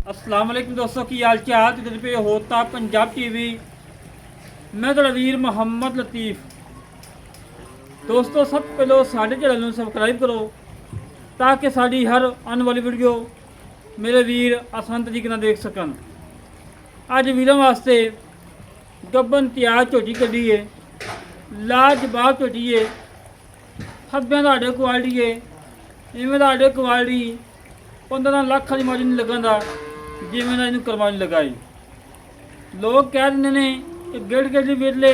अस्सलाम वालेकुम दोस्तों की हाल चाल जिधर पे होता पंजाब टीवी। मैं तो वीर मोहम्मद लतीफ़। दोस्तों सब पहले साढ़े चैनल में सबसक्राइब करो ताकि साड़ी हर आने वाली वीडियो मेरे वीर आसान तरीके ਨਾਲ देख सकन। ਅੱਜ ਵੀਰਾਂ ਵਾਸਤੇ ਗੱਬਨ ਤਿਆਰ ਝੋਟੀ ਕੱਢੀ ਏ, ਲਾਜਵਾਬ ਝੋਟੀ ਏ, ਥੱਬਿਆਂ ਦਾ ਸਾਡੇ ਕੁਆਲਿਟੀ ਏ, ਇਵੇਂ ਦਾ ਸਾਡੇ ਕੁਆਲਿਟੀ 15 ਲੱਖ ਦੀ ਮਾਰਜਨ ਨਹੀਂ ਲੱਗਣ ਦਾ ਜਿਵੇਂ ਦਾ ਇਹਨੂੰ ਕਰਵਾਉਣ ਲਗਾਈ। ਲੋਕ ਕਹਿ ਦਿੰਦੇ ਨੇ ਕਿ ਗੇੜ ਗੇੜ ਦੇ ਵੇਲੇ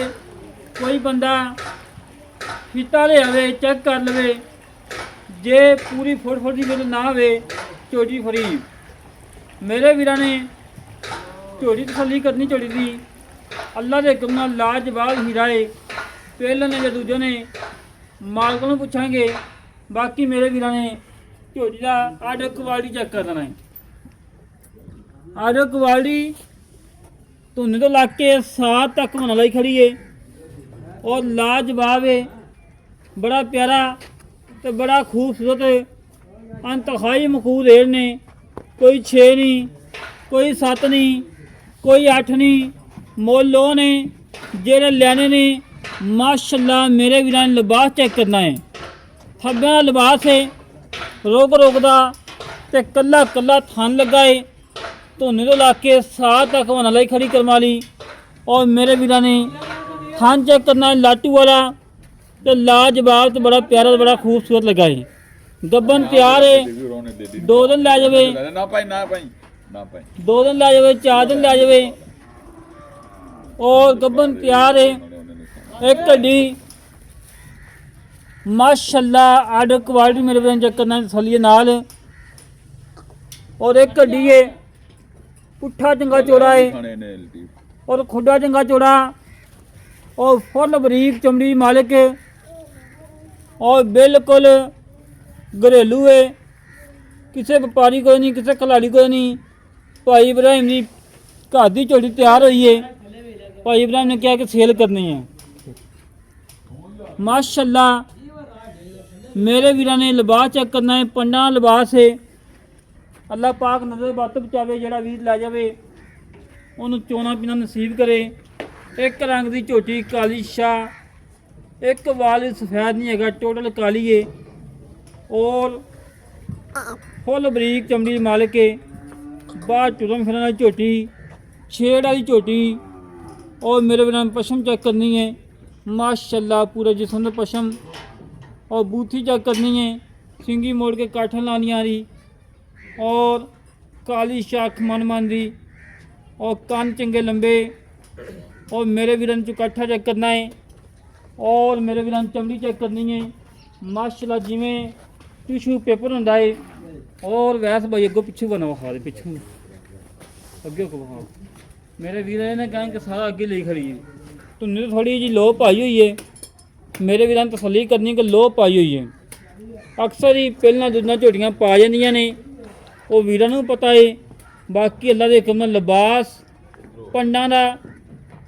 ਕੋਈ ਬੰਦਾ ਫੀਤਾ ਲੈ ਆਵੇ ਚੈੱਕ ਕਰ ਲਵੇ, ਜੇ ਪੂਰੀ ਫੁੱਟ ਦੀ ਵੇਲੇ ਨਾ ਆਵੇ ਝੋਟੀ ਫਰੀ। ਮੇਰੇ ਵੀਰਾਂ ਨੇ ਝੋਟੀ ਤਸੱਲੀ ਕਰਨੀ ਝੋਟੀ ਦੀ ਅੱਲਾ ਦੇ ਹੁਕਮ ਨਾਲ ਲਾਜਵਾਬ ਹੀਰਾ ਏ। ਪਹਿਲੇ ਨੇ ਜਾਂ ਦੂਜੇ ਨੇ ਮਾਲਕ ਨੂੰ ਪੁੱਛਾਂਗੇ। ਬਾਕੀ ਮੇਰੇ ਵੀਰਾਂ ਨੇ ਝੋਟੀ ਦਾ ਆਰਡਰ ਕੁਆਲਿਟੀ ਚੈੱਕ ਕਰ ਦੇਣਾ ਹੈ। ਆਰਡਰ ਕੁਆਲਿਟੀ ਧੁੰਨੇ ਤੋਂ ਲੱਗ ਕੇ ਸਾਤ ਤੱਕ ਬਣਾ ਲਈ ਖੜੀ ਏ ਔਰ ਲਾਜਵਾਬ ਏ। ਬੜਾ ਪਿਆਰਾ ਤੇ ਬੜਾ ਖੂਬਸੂਰਤ ਅੰਤਹਾਈ ਮਖੂਰ ਰੇਟ ਨੇ। ਕੋਈ 6 ਨਹੀਂ, ਕੋਈ 7 नहीं, कोई 8 नहीं, मोल लो ने जेड़े लेने ने। माशाल्लाह मेरे वीरां ने लिबास चेक करना है। थब्बियां दा लिबास है, रोकदा ते कल्ला कल्ला थन लगा है। धुने तो ला के सात तक बना लाई खड़ी करवा ली। और मेरे वीरां ने थन चेक करना है लाटू वाला ते लाजवाब ते बड़ा प्यारा बड़ा खूबसूरत लगा है। गब्बन तैयार है, 2 दिन लै जावे, 2 दिन लै जावे, 4 दिन लै जावे। और गब्बन तैयार है। एक हड्डी माशाल्लाह आर्डर क्वालिटी मेरे बहन चेक करना तसल्ली नाल। और एक हड्डी है पुट्ठा चंगा चौड़ा है और खुडा चंगा चौड़ा और फुल बरीक चमड़ी मालिक है और बिल्कुल घरेलू है। किसी व्यापारी को नहीं, किसी खिलाड़ी को नहीं। भाई इब्राहिम की घर की झोटी तैयार हुई है। भाई इब्राहिम ने क्या कि सेल करनी है। माशाल्लाह मेरे वीरां ने लिबास चेक करना है, पंडा लिबास है। अल्लाह पाक नजर बत बचावे, जड़ा वीर लै जावे उन्होंने चोना पीना नसीब करे। एक रंग की झोटी काली शाह, एक वाल सफेद नहीं है, टोटल काली है और फुल बरीक चमड़ी मालिक है। बाहर टुरन फिरन वाली झोटी, छेड़ वाली झोटी। और मेरे बिना पशम चेक करनी है। माशाल्लाह पूरे जिस्म में पशम और बूथी चेक करनी है। सिंगी मोड़ के काठन लानी आ रही और काली शाख मन दी और कान चंगे लंबे। और मेरे वीरन चुकाठा चेक करना है और मेरे वीरन चमड़ी चेक करनी है। माशाल्लाह जिमें टिशू पेपर होंदा है। और वैस भाई अगो पिछू बना खा दे, पिछू अगे को बहा मेरे वीर ने कहा कि सारा अगे ले खड़ी है। धुन्नी तो थोड़ी जी लो पाई हुई है। मेरे वीर ने तसल्ली करनी कि लो पाई हुई है। अक्सर ही पहला दूना झोटियां पा जांदियां ने, वो वीरां नूं पता है। बाकी अल्लाह दे हुकम नाल लिबास पंडा दा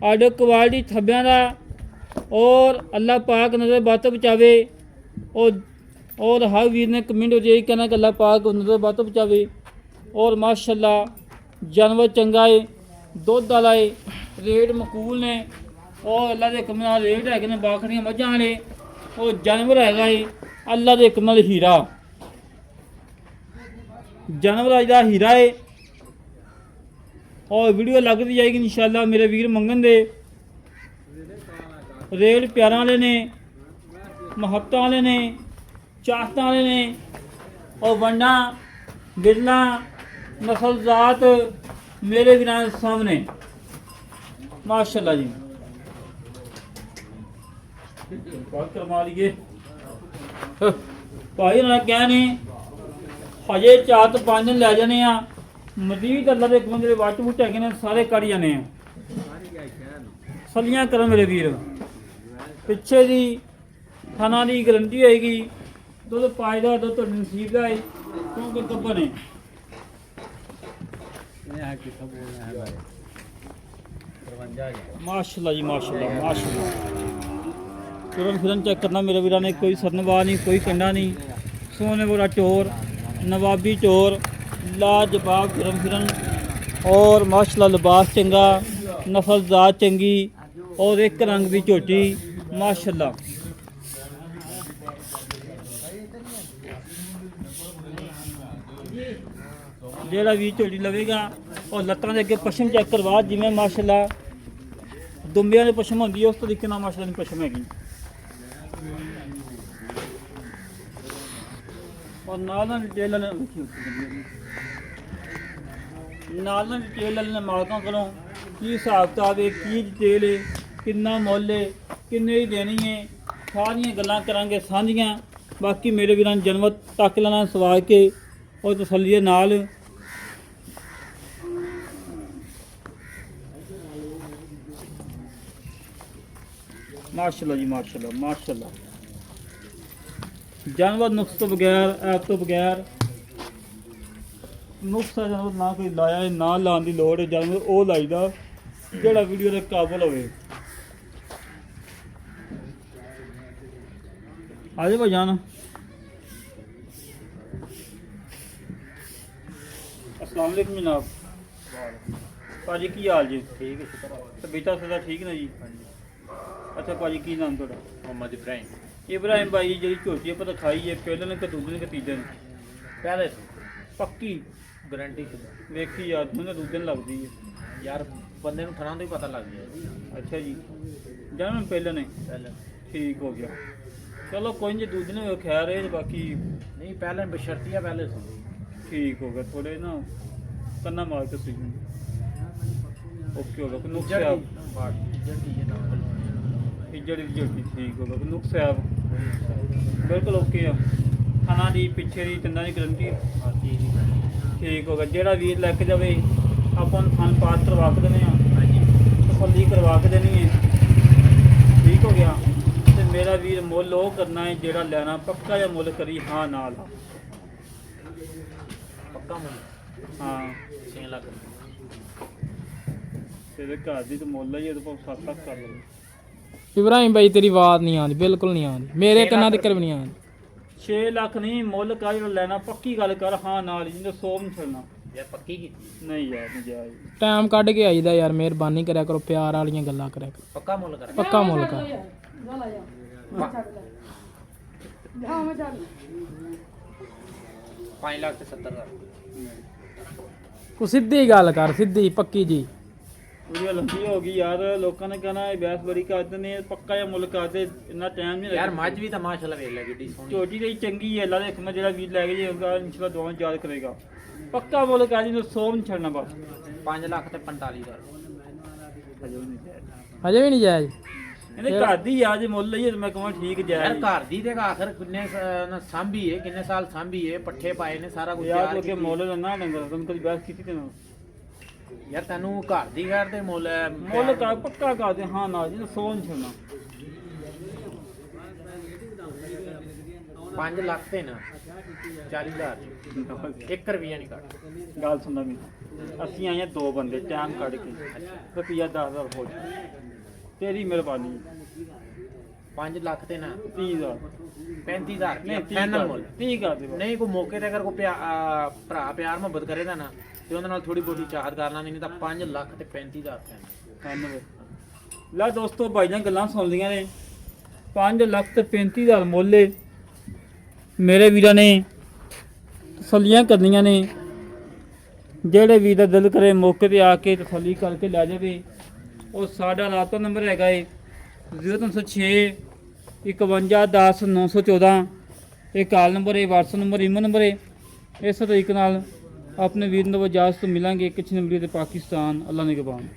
आर्डर क्वालिटी थब्बियां दा और अल्लाह पाक नजर बत बचावे। और हर वीर ने कमेंट यही कहना कि अल्लाह पाक नजर बत बचावे। और माशाल्लाह जानवर चंगा है, दुध वाला है, रेट मकूल ने और अल्लाह के हुक्म नाल रेट है ने बाखड़ियां मझां वाले और जानवर हैगा है अल्लाह के हुक्म नाल हीरा, जानवर अज दा हीरा है। और वीडियो लगती जाएगी इंशाल्लाह। मेरे वीर मंगन दे रेट प्यारा वाले ने, महत्ता वाले ने, चाहता वाले ने और वंडा बिरला नस्ल जात मेरे वीरां सामने माशाल्लाह जी। बात करवा लिए भाई उन्होंने क्या ने हजे 4 तो 5 दिन लै जाने। मजीद अल्लाह के हुक्म जेह्ड़े वट वुट है सारे कट जाने। सलियां करो मेरे वीर, पिछे दी थाना की गारंटी होएगी। दुध पाएगा दुध तो नसीब का है क्योंकि गब्बन है। माशाल्लाह जी माशाल्लाह माशाल्लाह। तुरंत फिरन चेक करना मेरे वीरा ने, कोई सरनवा नहीं, कोई कंडा नहीं। सोने बोरा चोर, नवाबी चोर लाजवाब गरम फिरन और माशाल्लाह लिबास चंगा, नस्ल ज़ात चंगी और एक रंग की झोटी माशाल्लाह। ਜਿਹੜਾ ਵੀ ਝੋਟੀ ਲਵੇਗਾ और ਲੱਤਾਂ ਦੇ ਅੱਗੇ ਪਸ਼ਮ ਚੈੱਕ ਕਰਵਾ, ਜਿਵੇਂ ਮਾਸ਼ਾਅੱਲਾ ਦੁੰਬਿਆਂ ਦੇ ਪਸ਼ਮ ਹੁੰਦੀ ਹੈ ਉਸ ਤਰੀਕੇ ਨਾਲ ਮਾਸ਼ਾਅੱਲਾ ਦੀ ਪਸ਼ਮ ਹੈਗੀ। और ਨਾਲ ਡਿਟੇਲ ਵਾਲੇ ਮਾਲਕਾਂ ਕੋਲੋਂ ਕੀ ਹਿਸਾਬ ਕਿਤਾਬ ਹੈ, ਕੀ ਡਿਟੇਲ ਹੈ, ਕਿੰਨਾ ਮੁੱਲ ਹੈ, ਕਿੰਨੇ ਦੀ ਦੇਣੀ ਹੈ, ਸਾਰੀਆਂ ਗੱਲਾਂ ਕਰਾਂਗੇ ਸਾਂਝੀਆਂ। ਬਾਕੀ ਮੇਰੇ ਵੀਰਾਂ ਨੂੰ ਜਨਮਤ ਤੱਕ ਲੈਣਾ ਸਵਾਰ ਕੇ और तसल्ली दे नाल माशाल्लाह जी माशाल्लाह माशाल्लाह। जानवर नुक्स तो बगैर, ऐप तो बगैर, नुक्सा जानवर ना कोई लाया है ना लाने की लोड़ है। जानवर वो लाईदा जोड़ा वीडियो के काबल होवे। आजे भाईजान अस्सलाम वालेकुम जनाब। भाजी की हाल जी? ठीक है शुक्र। तबीयत सदा ठीक ना जी? अच्छा भाजी की नाम थोड़ा? मोहम्मद इब्राहिम। इब्राहिम भाई जी झोटी आप दिखाई है पहले ने कि दूजे ने कि तीजे ने? पहले पक्की गारंटी वेखी यार मैंने दूजे ने लगती है यार, बंदे को थना तो ही पता लग गया। अच्छा जी जाना पहले ने? पहले ठीक हो गया, चलो कोई नहीं, दूजे ने खैर है, बाकी नहीं पहले बशर्तिया पहले से ठीक हो गया। थोड़े ना कन्ना मार के सी ओके हो गया। नुक्स जड़ी जड़ी ठीक हो गया। नुक्स है बिल्कुल ओके है। खाना दी पिछे दी तिंदा की गारंटी ठीक हो गया। जेड़ा वीर लैके जाए अपन खान पात करवा के देने, तसल्ली करवा के देनी है, ठीक हो गया। तो मेरा वीर मुल वो करना है जेड़ा लेना पक्का या मुल करी हाँ नाल पक्का मुल हाँ 6 लाख तेरे घर दी तो मुल ही 7 लाख कर लो। इब्राहिम भाई तेरी बात नहीं आती, बिल्कुल नहीं आती, मेरे कन्ना तक भी नहीं आती। 6 लाख नहीं मुल का जो लेना पक्की गल कर हाँ नाल जिंदे 100 नहीं छड़ना यार। पक्की की नहीं यार नहीं जाए टाइम कढ के आईदा यार, मेहरबानी करया करो, प्यार वालियां गल्लां करया करो। पक्का मुल कर पक्का मुल कर 5 लाख ते 70 हज़ार तू सीधी गल कर, सीधी पक्की जी। पूरी लंबी हो गई यार, लोगों ने कहना है बहस बड़ी करते ने, पक्का या मुल करते इतना टाइम नहीं यार। मज भी तो माशाल्लाह वेख ले किड्डी सोहनी झोटी ते चंगी है। अल्लाह देख मैं जेड़ा वीर लेके जाएगा इंशाल्लाह दुआएं याद करेगा। पक्का मुल कर जी 100 नहीं छड़ना बस। 5 लाख ते 45 हज़ार अजे भी नहीं जायज ਇਹਨੇ ਘਰ ਦੀ ਯਾਦ ਮੁੱਲ ਲਈ ਮੈਂ ਕਹਾਂ ਠੀਕ ਜਾਇ ਯਾਰ ਘਰ ਦੀ ਤੇ ਆਖਰ ਕਿੰਨੇ ਸਾਂਭੀ ਹੈ, ਕਿੰਨੇ ਸਾਲ ਸਾਂਭੀ ਹੈ, ਪੱਠੇ ਪਾਏ ਨੇ, ਸਾਰਾ ਕੁਝ ਯਾਰ ਅੱਗੇ ਮੁੱਲ ਨਾ ਡੰਗਰ ਤੁਮ ਕਦੀ ਬਹਿਸ ਕੀਤੀ ਤੇ ਨਾ ਯਾਰ ਤੈਨੂੰ ਘਰ ਦੀ ਘਰ ਤੇ ਮੁੱਲ ਕਰ ਪੱਕਾ ਕਰਦੇ ਹਾਂ ਨਾ ਜੀ 100 ਨਹੀਂ ਛੱਡਣਾ। 5 ਲੱਖ ਤੇ ਨਾ 40,000 1 ਰੁਪਿਆ ਨਹੀਂ ਕੱਟ। ਗੱਲ ਸੁਣਦਾ ਮੈਨੂੰ, ਅਸੀਂ ਆਏ 2 ਬੰਦੇ ਟਾਈਮ ਕੱਢ ਕੇ ਰੁਪਿਆ 10,000 ਹੋ ਜਾ तेरी मेहरबानी। 5 ਲੱਖ ਤੇ ਨਾ 30,000 35,000 नहीं ਫਾਈਨਲ ਮੁੱਲ 30 कर दे ਨਹੀਂ ਕੋਈ ਮੌਕੇ ਤੇ ਅਗਰ ਕੋਈ ਭਰਾ ਪਿਆਰ ਮੁਹੱਬਤ ਕਰੇਗਾ ਨਾ ਤੇ ਉਹਦੇ ਨਾਲ ਥੋੜੀ ਬਹੁਤੀ ਚਾਹਤ ਕਰ ਲਾਂਗੇ, ਨਹੀਂ ਤਾਂ 5 ਲੱਖ ਤੇ 35,000 ਫਾਈਨਲ। ਲੈ ਦੋਸਤੋ ਭਾਈਆਂ ਗੱਲਾਂ ਸੁਣ ਲੀਆਂ ਨੇ, 5 ਲੱਖ ਤੇ 35,000 ਮੁੱਲ ਏ। ਮੇਰੇ ਵੀਰਾਂ ਨੇ ਤਸੱਲੀਆਂ ਕਰਨੀਆਂ ਨੇ, ਜਿਹੜੇ ਵੀਰ ਦਾ ਦਿਲ ਕਰੇ ਮੌਕੇ ਤੇ ਆ ਕੇ ਤਸੱਲੀ ਕਰਕੇ ਲੈ ਜਾਵੇ। और साढ़ा रात नंबर है 0306 51 10 914। ये कॉल नंबर है, व्हाट्सएप नंबर, ईमेल नंबर है। इस तरीके नाल अपने वीर नव इजाजत तो मिलेंगे। किसी नंबर पाकिस्तान अल्लाह ने के बान।